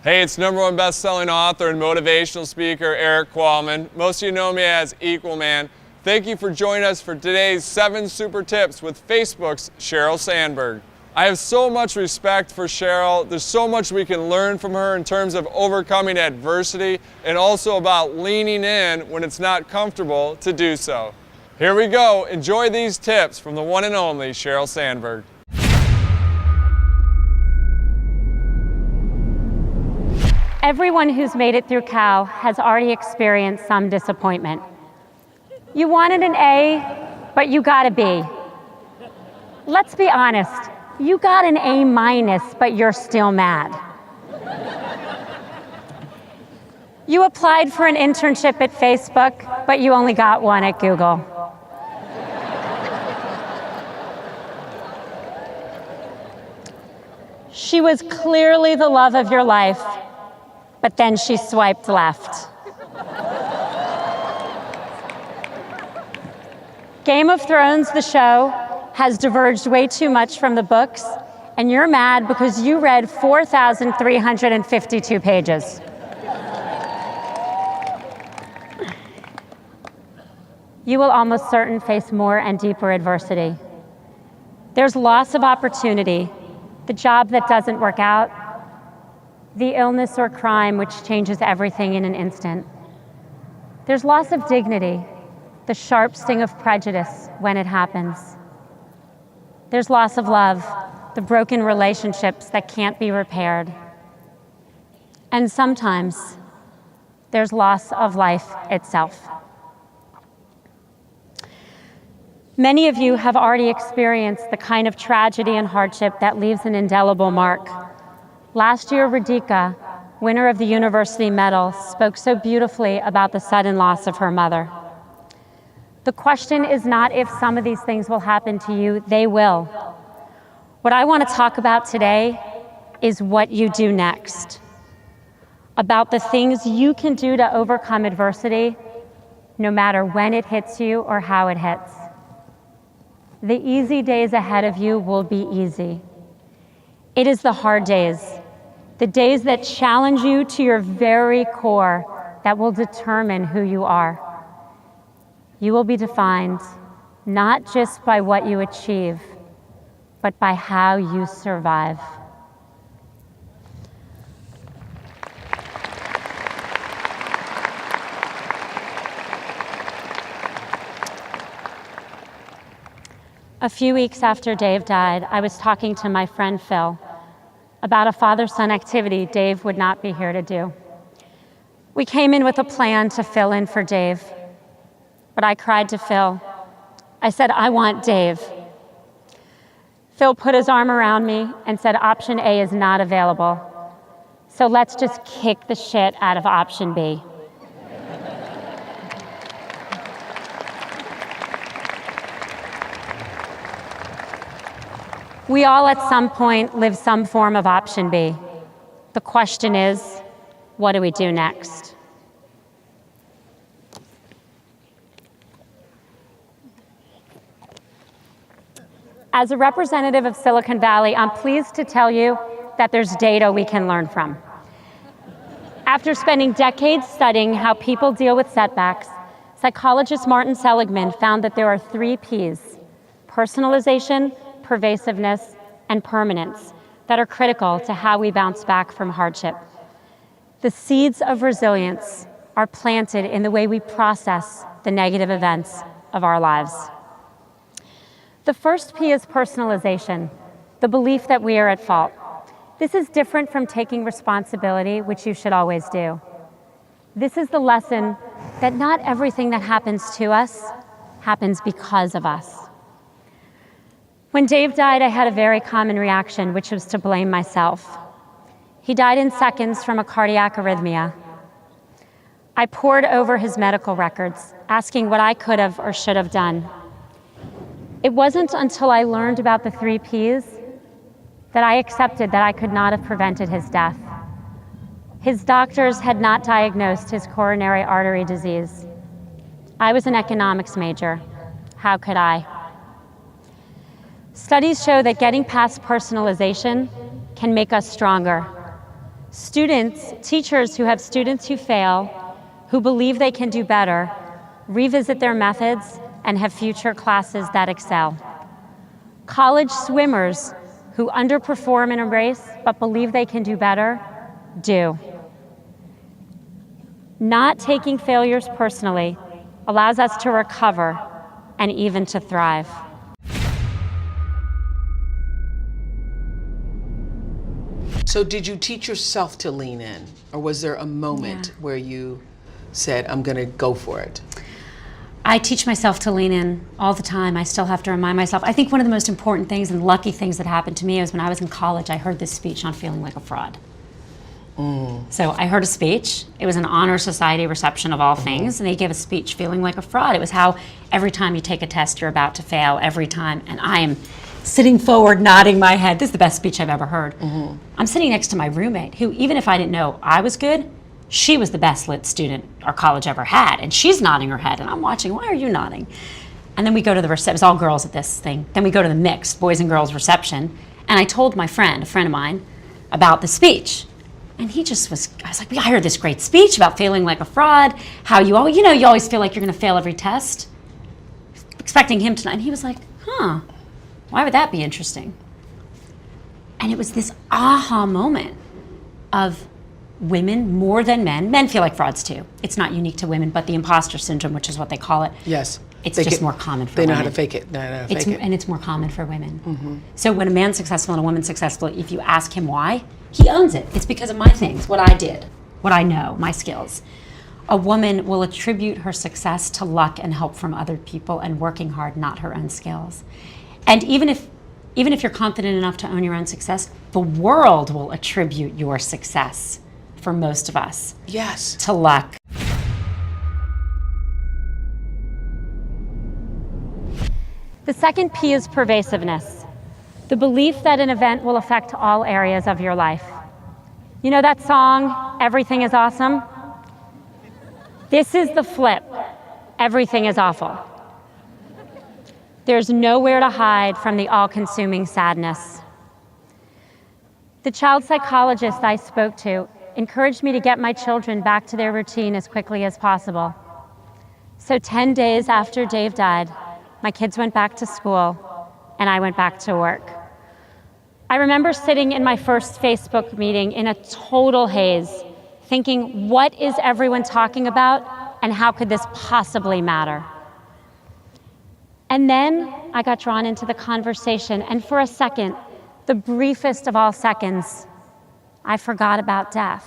Hey, it's #1 best-selling author and motivational speaker, Equalman. Most of you know me as Equalman. Thank you for joining us for today's 7 super tips with Facebook's Sheryl Sandberg. I have so much respect for Sheryl. There's so much we can learn from her in terms of overcoming adversity and also about leaning in when it's not comfortable to do so. Here we go. Enjoy these tips from the one and only Sheryl Sandberg. Everyone who's made it through Cal has already experienced some disappointment. You wanted an A, but you got a B. Let's be honest, you got an A-, but you're still mad. You applied for an internship at Facebook, but you only got one at Google. She was clearly the love of your life, but then she swiped left. Game of Thrones, the show, has diverged way too much from the books, and you're mad because you read 4,352 pages. You will almost certain face more and deeper adversity. There's loss of opportunity, the job that doesn't work out, the illness or crime which changes everything in an instant. There's loss of dignity, the sharp sting of prejudice when it happens. There's loss of love, the broken relationships that can't be repaired. And sometimes there's loss of life itself. Many of you have already experienced the kind of tragedy and hardship that leaves an indelible mark. Last year, Radhika, winner of the University Medal, spoke so beautifully about the sudden loss of her mother. The question is not if some of these things will happen to you, they will. What I want to talk about today is what you do next. About the things you can do to overcome adversity, no matter when it hits you or how it hits. The easy days ahead of you will be easy. It is the hard days, the days that challenge you to your very core, that will determine who you are. You will be defined not just by what you achieve, but by how you survive. A few weeks after Dave died, I was talking to my friend Phil about a father-son activity Dave would not be here to do. We came in with a plan to fill in for Dave, but I cried to Phil. I said, I want Dave. Phil put his arm around me and said, option A is not available, so let's just kick the shit out of option B. We all at some point live some form of option B. The question is, what do we do next? As a representative of Silicon Valley, I'm pleased to tell you that there's data we can learn from. After spending decades studying how people deal with setbacks, psychologist Martin Seligman found that there are 3 Ps: personalization, pervasiveness, and permanence, that are critical to how we bounce back from hardship. The seeds of resilience are planted in the way we process the negative events of our lives. The first P is personalization, the belief that we are at fault. This is different from taking responsibility, which you should always do. This is the lesson that not everything that happens to us happens because of us. When Dave died, I had a very common reaction, which was to blame myself. He died in seconds from a cardiac arrhythmia. I pored over his medical records, asking what I could have or should have done. It wasn't until I learned about the 3 Ps that I accepted that I could not have prevented his death. His doctors had not diagnosed his coronary artery disease. I was an economics major. How could I? Studies show that getting past personalization can make us stronger. Teachers who have students who fail, who believe they can do better, revisit their methods, and have future classes that excel. College swimmers who underperform in a race but believe they can do better, do. Not taking failures personally allows us to recover and even to thrive. So did you teach yourself to lean in, or was there a moment where you said, I'm gonna go for it? I teach myself to lean in all the time. I still have to remind myself. I think one of the most important things and lucky things that happened to me was when I was in college, I heard this speech on feeling like a fraud. So I heard a speech. It was an honor society reception of all things, and they gave a speech feeling like a fraud. It was how every time you take a test, you're about to fail every time, and I am sitting forward, nodding my head. This is the best speech I've ever heard. I'm sitting next to my roommate, who, even if I didn't know I was good, she was the best lit student our college ever had, and she's nodding her head, and I'm watching, why are you nodding? And then we go to the reception, it was all girls at this thing. Then we go to the mixed boys and girls reception, and I told my friend, a friend of mine, about the speech. And he just was, I was like, I heard this great speech about feeling like a fraud, how you always feel like you're gonna fail every test. Expecting him to, and he was like, why would that be interesting? And it was this aha moment of women more than men. Men feel like frauds too. It's not unique to women, but the imposter syndrome, which is what they call it. Yes. It's just more common for women. They know women. how to fake it. And it's more common for women. So when a man's successful and a woman's successful, if you ask him why, he owns it. It's because of my things, what I did, what I know, my skills. A woman will attribute her success to luck and help from other people and working hard, not her own skills. And even if you're confident enough to own your own success, the world will attribute your success, for most of us, to luck. The second P is pervasiveness. The belief that an event will affect all areas of your life. You know that song, Everything is Awesome? This is the flip. Everything is awful. There's nowhere to hide from the all-consuming sadness. The child psychologist I spoke to encouraged me to get my children back to their routine as quickly as possible. So 10 days after Dave died, my kids went back to school and I went back to work. I remember sitting in my first Facebook meeting in a total haze, thinking, what is everyone talking about and how could this possibly matter? And then I got drawn into the conversation, and for a second, the briefest of all seconds, I forgot about death.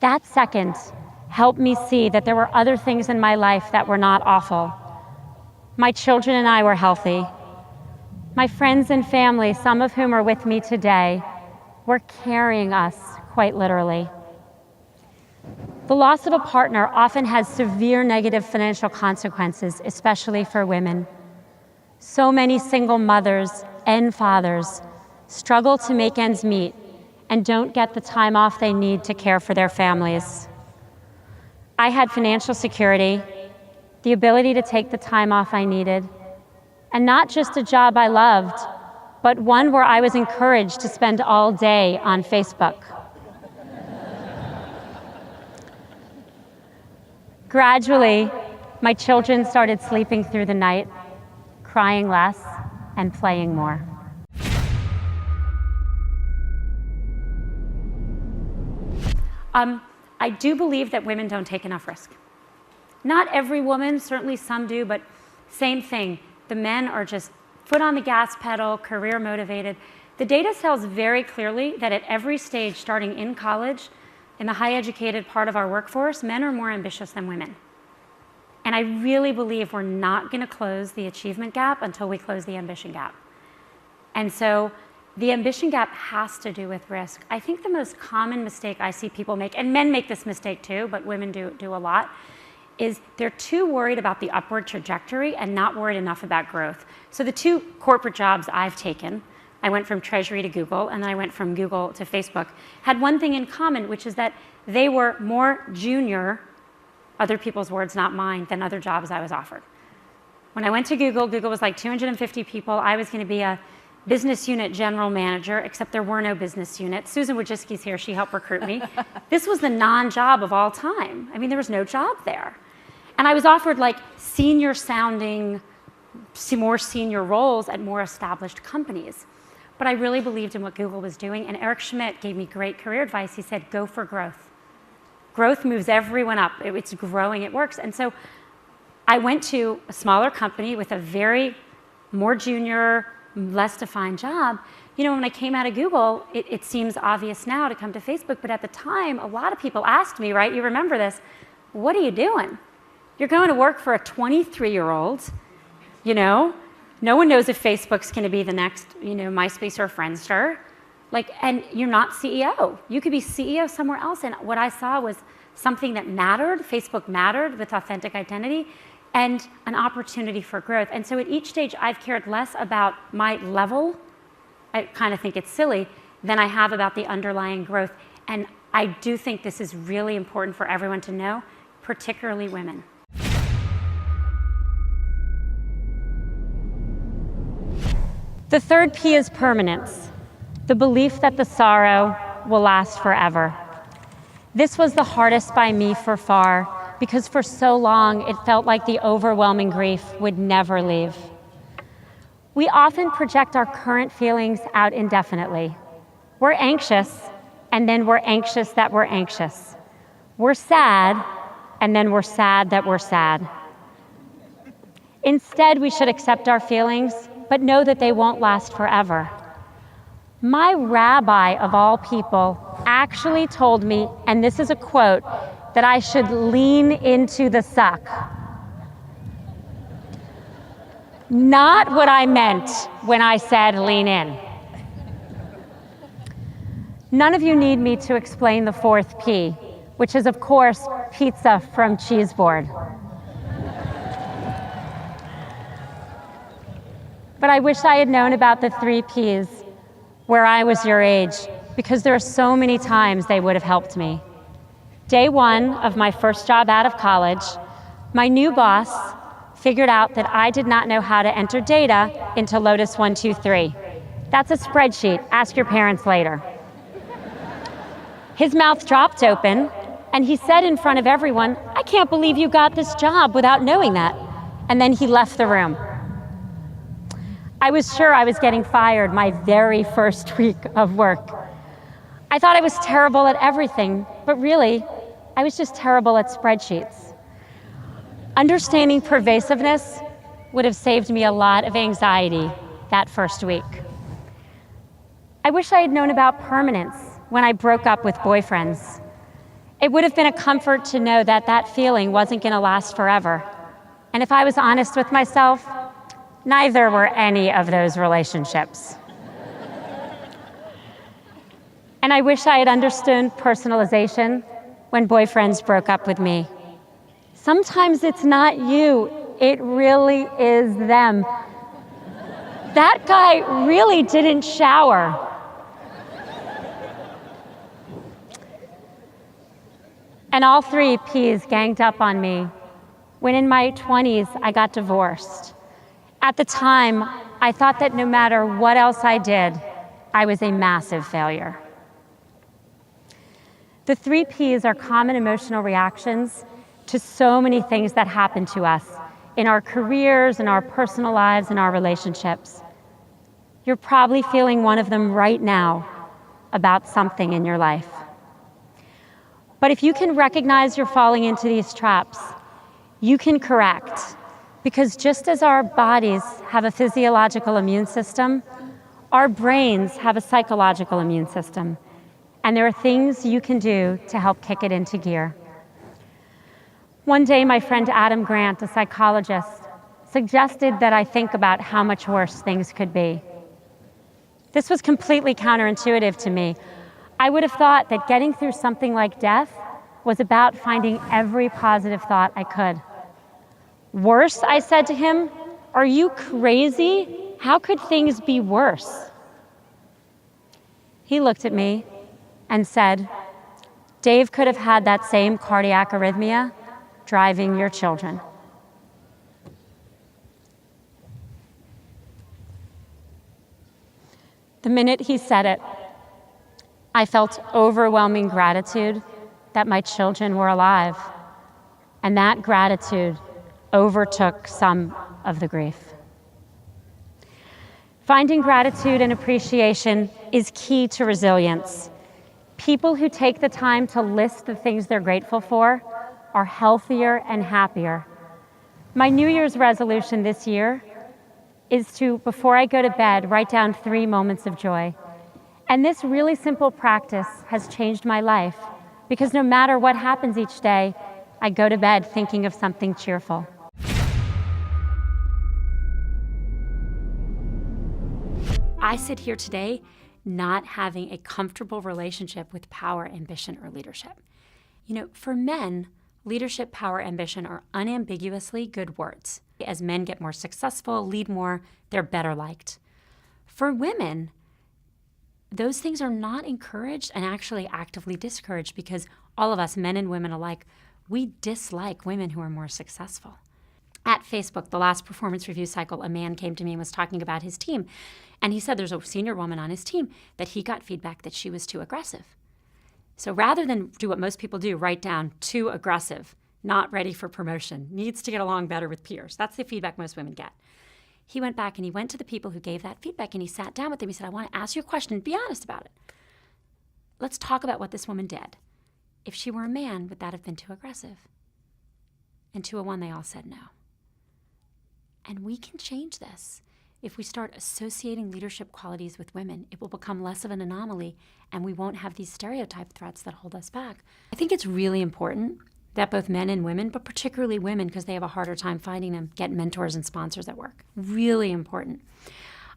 That second helped me see that there were other things in my life that were not awful. My children and I were healthy. My friends and family, some of whom are with me today, were carrying us, quite literally. The loss of a partner often has severe negative financial consequences, especially for women. So many single mothers and fathers struggle to make ends meet and don't get the time off they need to care for their families. I had financial security, the ability to take the time off I needed, and not just a job I loved, but one where I was encouraged to spend all day on Facebook. Gradually, my children started sleeping through the night, crying less, and playing more. I do believe that women don't take enough risk. Not every woman, certainly some do, but same thing. The men are just foot on the gas pedal, career motivated. The data tells very clearly that at every stage, starting in college, in the high educated part of our workforce, men are more ambitious than women. And I really believe we're not gonna close the achievement gap until we close the ambition gap. And so the ambition gap has to do with risk. I think the most common mistake I see people make, and men make this mistake too, but women do a lot, is they're too worried about the upward trajectory and not worried enough about growth. So the two corporate jobs I've taken, I went from Treasury to Google, and then I went from Google to Facebook, had one thing in common, which is that they were more junior, other people's words, not mine, than other jobs I was offered. When I went to Google, Google was like 250 people. I was gonna be a business unit general manager, except there were no business units. Susan Wojcicki's here, she helped recruit me. This was the non-job of all time. I mean, there was no job there. And I was offered like senior sounding, more senior roles at more established companies. But I really believed in what Google was doing, and Eric Schmidt gave me great career advice. He said, go for growth. Growth moves everyone up. It's growing, it works. And so I went to a smaller company with a very more junior, less defined job. You know, when I came out of Google, it seems obvious now to come to Facebook, but at the time, a lot of people asked me, right, you remember this, what are you doing? You're going to work for a 23-year-old, you know? No one knows if Facebook's going to be the next, you know, MySpace or Friendster. Like, and you're not CEO. You could be CEO somewhere else. And what I saw was something that mattered. Facebook mattered with authentic identity and an opportunity for growth. And so at each stage, I've cared less about my level. I kind of think it's silly than I have about the underlying growth. And I do think this is really important for everyone to know, particularly women. The third P is permanence, the belief that the sorrow will last forever. This was the hardest by me for far, because for so long it felt like the overwhelming grief would never leave. We often project our current feelings out indefinitely. We're anxious, and then we're anxious that we're anxious. We're sad, and then we're sad that we're sad. Instead, we should accept our feelings, but know that they won't last forever. My rabbi of all people actually told me, and this is a quote, that I should lean into the suck. Not what I meant when I said lean in. None of you need me to explain the fourth P, which is, of course, pizza from Cheeseboard. But I wish I had known about the three Ps where I was your age, because there are so many times they would have helped me. Day one of my first job out of college, my new boss figured out that I did not know how to enter data into Lotus 123. That's a spreadsheet. Ask your parents later. His mouth dropped open, and he said in front of everyone, I can't believe you got this job without knowing that. And then he left the room. I was sure I was getting fired my very first week of work. I thought I was terrible at everything, but really, I was just terrible at spreadsheets. Understanding pervasiveness would have saved me a lot of anxiety that first week. I wish I had known about permanence when I broke up with boyfriends. It would have been a comfort to know that that feeling wasn't going to last forever. And if I was honest with myself, neither were any of those relationships. And I wish I had understood personalization when boyfriends broke up with me. Sometimes it's not you, it really is them. That guy really didn't shower. And all three Ps ganged up on me when in my 20s I got divorced. At the time, I thought that no matter what else I did, I was a massive failure. The three Ps are common emotional reactions to so many things that happen to us in our careers, in our personal lives, in our relationships. You're probably feeling one of them right now about something in your life. But if you can recognize you're falling into these traps, you can correct. Because just as our bodies have a physiological immune system, our brains have a psychological immune system. And there are things you can do to help kick it into gear. One day, my friend Adam Grant, a psychologist, suggested that I think about how much worse things could be. This was completely counterintuitive to me. I would have thought that getting through something like death was about finding every positive thought I could. Worse, I said to him, are you crazy? How could things be worse? He looked at me and said, Dave could have had that same cardiac arrhythmia driving your children. The minute he said it, I felt overwhelming gratitude that my children were alive. And that gratitude overtook some of the grief. Finding gratitude and appreciation is key to resilience. People who take the time to list the things they're grateful for are healthier and happier. My New Year's resolution this year is to, before I go to bed, write down 3 moments of joy. And this really simple practice has changed my life, because no matter what happens each day, I go to bed thinking of something cheerful. I sit here today not having a comfortable relationship with power, ambition, or leadership. You know, for men, leadership, power, ambition are unambiguously good words. As men get more successful, lead more, they're better liked. For women, those things are not encouraged and actually actively discouraged, because all of us, men and women alike, we dislike women who are more successful. At Facebook, the last performance review cycle, a man came to me and was talking about his team. And he said there's a senior woman on his team that he got feedback that she was too aggressive. So rather than do what most people do, write down too aggressive, not ready for promotion, needs to get along better with peers. That's the feedback most women get. He went back and he went to the people who gave that feedback and he sat down with them. He said, I want to ask you a question. Be honest about it. Let's talk about what this woman did. If she were a man, would that have been too aggressive? And 2 to 1, they all said no. And we can change this. If we start associating leadership qualities with women, it will become less of an anomaly and we won't have these stereotype threats that hold us back. I think it's really important that both men and women, but particularly women because they have a harder time finding them, get mentors and sponsors at work. Really important.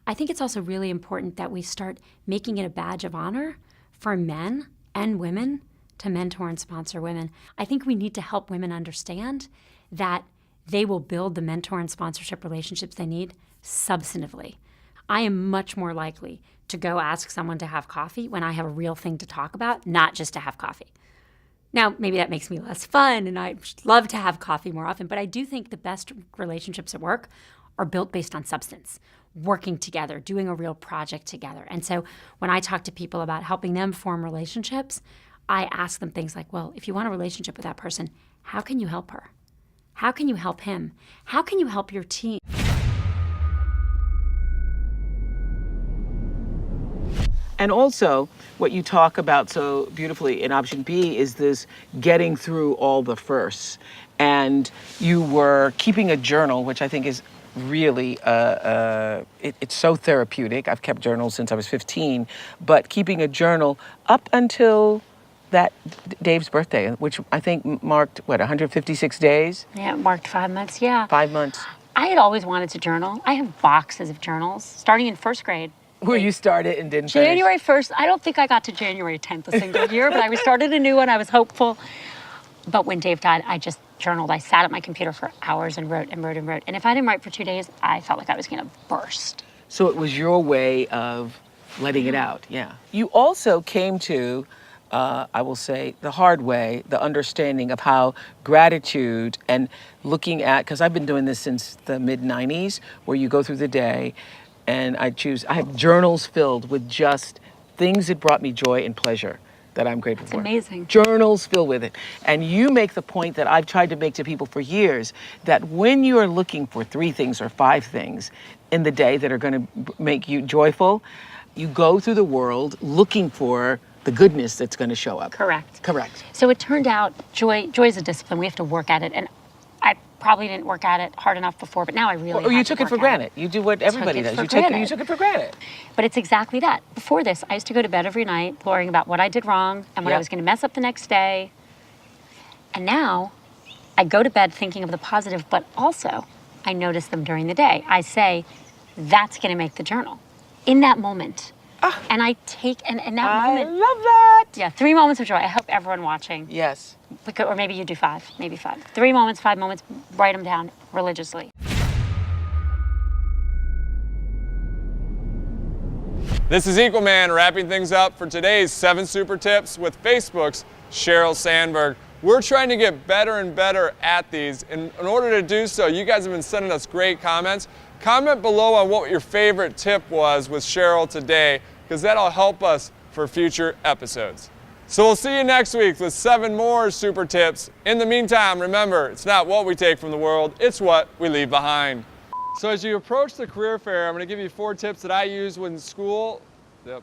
I think it's also really important that we start making it a badge of honor for men and women to mentor and sponsor women. I think we need to help women understand that they will build the mentor and sponsorship relationships they need substantively. I am much more likely to go ask someone to have coffee when I have a real thing to talk about, not just to have coffee. Now, maybe that makes me less fun, and I'd love to have coffee more often, but I do think the best relationships at work are built based on substance, working together, doing a real project together. And so when I talk to people about helping them form relationships, I ask them things like, well, if you want a relationship with that person, how can you help her? How can you help him? How can you help your team? And also, what you talk about so beautifully in option B is this getting through all the firsts. And you were keeping a journal, which I think is really, it's so therapeutic. I've kept journals since I was 15, but keeping a journal up until that Dave's birthday, which I think marked, 156 days? Yeah, it marked 5 months, yeah. 5 months. I had always wanted to journal. I have boxes of journals, starting in first grade. Where you started and didn't finish. January 1st, I don't think I got to January 10th a single year, but I started a new one, I was hopeful. But when Dave died, I just journaled. I sat at my computer for hours and wrote and wrote and wrote. And if I didn't write for 2 days, I felt like I was gonna burst. So it was your way of letting it out, yeah. You also came to, I will say, the hard way, the understanding of how gratitude and looking at, because I've been doing this since the mid-90s, where you go through the day, and I have journals filled with just things that brought me joy and pleasure that I'm grateful for. It's amazing. Journals filled with it. And you make the point that I've tried to make to people for years, that when you are looking for 3 things or 5 things in the day that are going to make you joyful, you go through the world looking for the goodness that's going to show up. Correct. Correct. So it turned out joy is a discipline. We have to work at it. And I probably didn't work at it hard enough before, but now I really Or you took it for granted. You do what everybody does. You took it for granted. But it's exactly that. Before this, I used to go to bed every night worrying about what I did wrong and what I was going to mess up the next day. And now I go to bed thinking of the positive, but also I notice them during the day. I say, that's going to make the journal. In that moment. And I take, and in that moment. I love that. Yeah, 3 moments of joy. I hope everyone watching. Yes. Or maybe you do 5, maybe 5. 3 moments, 5 moments, write them down religiously. This is Equalman wrapping things up for today's 7 Super Tips with Facebook's Sheryl Sandberg. We're trying to get better and better at these. And in order to do so, you guys have been sending us great comments. Comment below on what your favorite tip was with Sheryl today. because that'll help us for future episodes. So we'll see you next week with 7 more super tips. In the meantime, remember, it's not what we take from the world, it's what we leave behind. So as you approach the career fair, I'm going to give you 4 tips that I use when in school. Yep.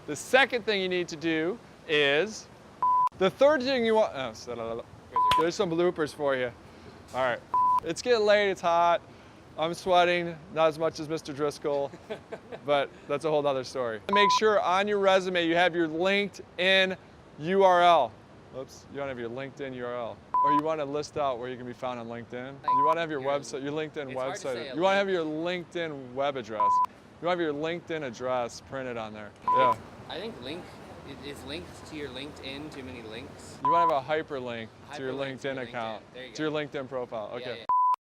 The second thing you need to do is, the third thing you want, there's some bloopers for you. All right, it's getting late, it's hot, I'm sweating, not as much as Mr. Driscoll, but that's a whole other story. Make sure on your resume you have your LinkedIn URL. Oops, you want to have your LinkedIn URL. Or you want to list out where you can be found on LinkedIn. You want to have your website, your LinkedIn website. You want to have your LinkedIn web address. You want to have your LinkedIn address printed on there. Yeah. I think is linked to your LinkedIn too many links? You want to have a hyperlink to your LinkedIn account, to your LinkedIn profile. Okay. Yeah.